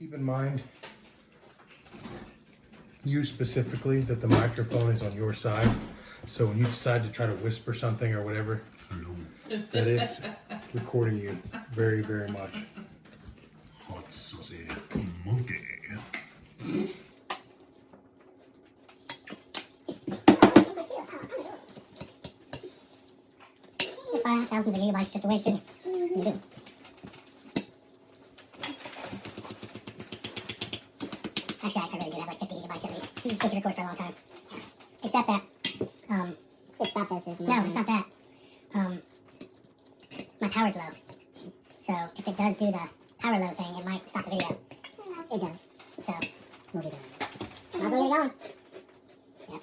Keep in mind, you specifically, that the microphone is on your side. So when you decide to try to whisper something or whatever, that it's recording you very, very much. Hotsaucymonkey. 5,000 of gigabytes just wasted. You do. Actually, I really do have like 50 gigabytes at least. You can record for a long time. Except that, it stops us. No, it's not that. My power's low. So if it does do the power low thing, it might stop the video. It does. So we'll be doing it. I'll get it going. Yep.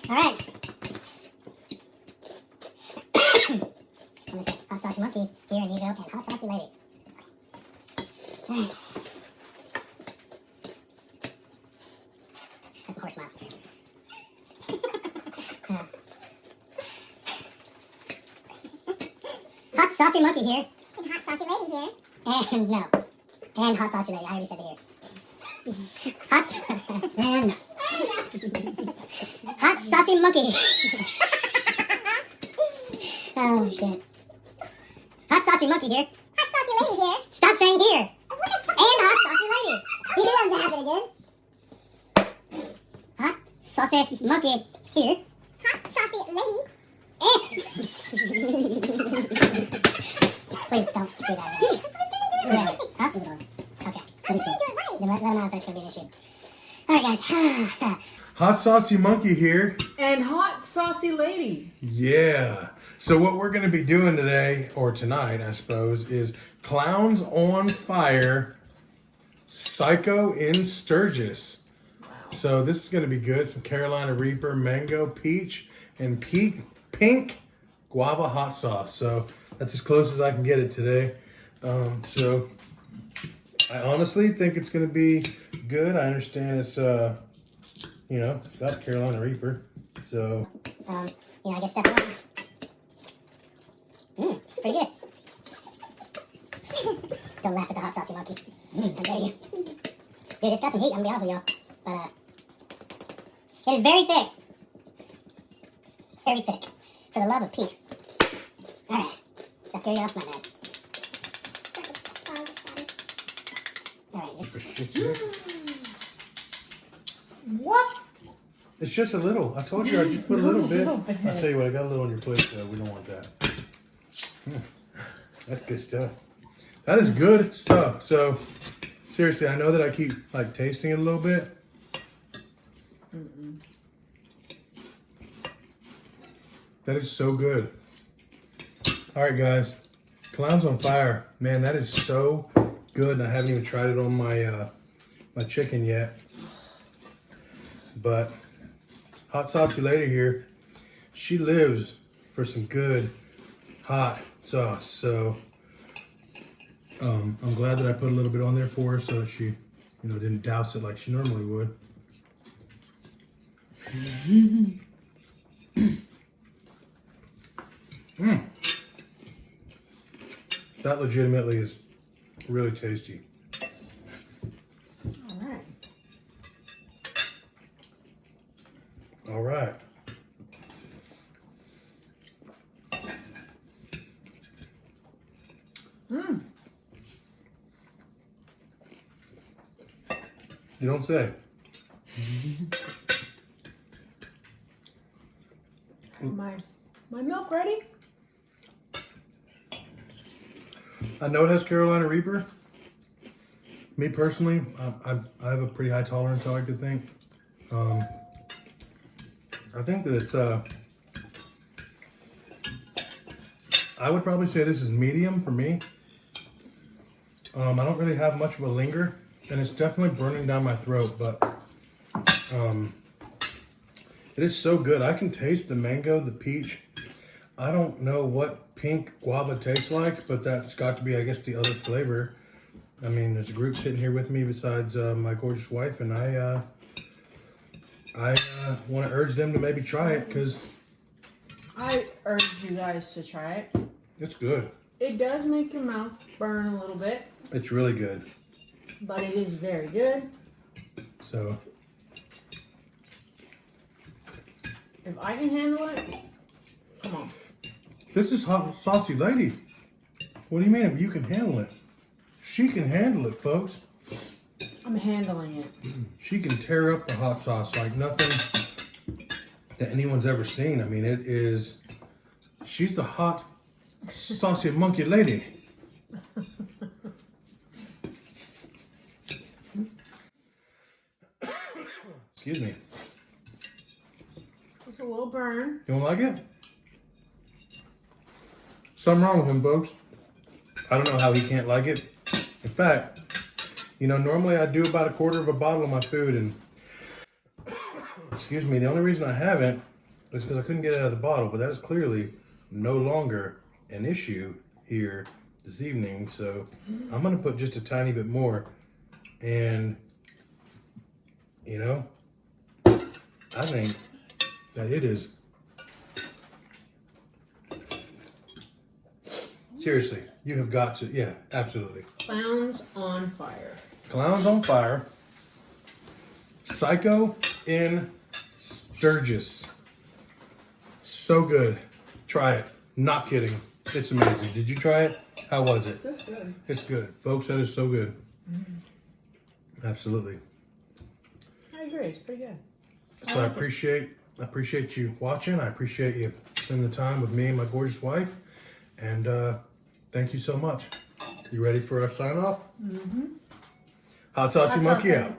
All right. I'm gonna say Hot Saucy Monkey here, and you go, and Hot Saucy Lady. All right. That's a horse mouth. Hot Saucy Monkey here. And Hot Saucy Lady here. And no. And Hot Saucy Lady. I already said it here. And no. Hot Saucy Monkey. Oh, shit. Hot Saucy Monkey here. Hot Saucy Lady here. Stop saying here. And Hot Saucy Lady. You knew I was going to happen again. Hot Saucy Monkey here. Hot Saucy Lady. Please don't do that again. Yeah. Huh? Okay. Let him know if that's going to be an issue. Alright, guys. Hot Saucy Monkey here. And Hot Saucy Lady. Yeah. So what we're going to be doing today, or tonight, I suppose, is Clowns on Fire, Sycho in Sturgis. Wow. So this is going to be good. Some Carolina Reaper, mango, peach, and pink guava hot sauce. So that's as close as I can get it today. So I honestly think it's going to be good. I understand it's, it's got Carolina Reaper. So, I guess step one. Pretty good. Don't laugh at the Hot Saucy Monkey. How dare you. Dude, it's got some heat, I'm gonna be honest with y'all. But, it is very thick. Very thick. For the love of peace. Alright. Just throw you off my bed. Alright, What? it's just a little. I told you I just put a little bit. I'll tell you what, I got a little on your plate, so we don't want that. That's good stuff. That is good stuff. So, seriously, I know that I keep like tasting it a little bit. That is so good. All right, guys. Clowns on Fire. Man, that is so good. And I haven't even tried it on my my chicken yet. But Hot Saucy Lady here, she lives for some good hot sauce. So I'm glad that I put a little bit on there for her so that she, didn't douse it like she normally would. That legitimately is really tasty. All right. All right. You don't say. My milk ready? I know it has Carolina Reaper. Me personally, I have a pretty high tolerance, I like to think. I think that it's, I would probably say this is medium for me. I don't really have much of a linger, and it's definitely burning down my throat, but it is so good. I can taste the mango, the peach. I don't know what pink guava tastes like, but that's got to be, I guess, the other flavor. I mean, there's a group sitting here with me besides my gorgeous wife, and I want to urge them to maybe try it because I urge you guys to try it. it's good. It does make your mouth burn a little bit. It's really good. But it is very good. So, If I can handle it, come on. this is Hot Saucy Lady. What do you mean if you can handle it? She can handle it, folks. I'm handling it. She can tear up the hot sauce like nothing that anyone's ever seen. I mean, it is... She's the hot saucy monkey lady. Excuse me. It's a little burn. You don't like it? Something wrong with him, folks. I don't know how he can't like it. In fact, you know, normally I do about 1/4 of a bottle of my food, and excuse me, the only reason I haven't is because I couldn't get it out of the bottle, but that is clearly no longer an issue here this evening. So I'm going to put just a tiny bit more, and you know, I think that it is seriously, you have got to, yeah, absolutely. Clowns on fire. Clowns on fire. Sycho in Sturgis. So good. Try it. Not kidding. It's amazing. Did you try it? How was it? That's good. It's good. Folks, that is so good. Absolutely. I agree. It's pretty good. So I appreciate you watching. I appreciate you spending the time with me and my gorgeous wife. And thank you so much. You ready for our sign off? Mm-hmm. Hotsaucymonkey out.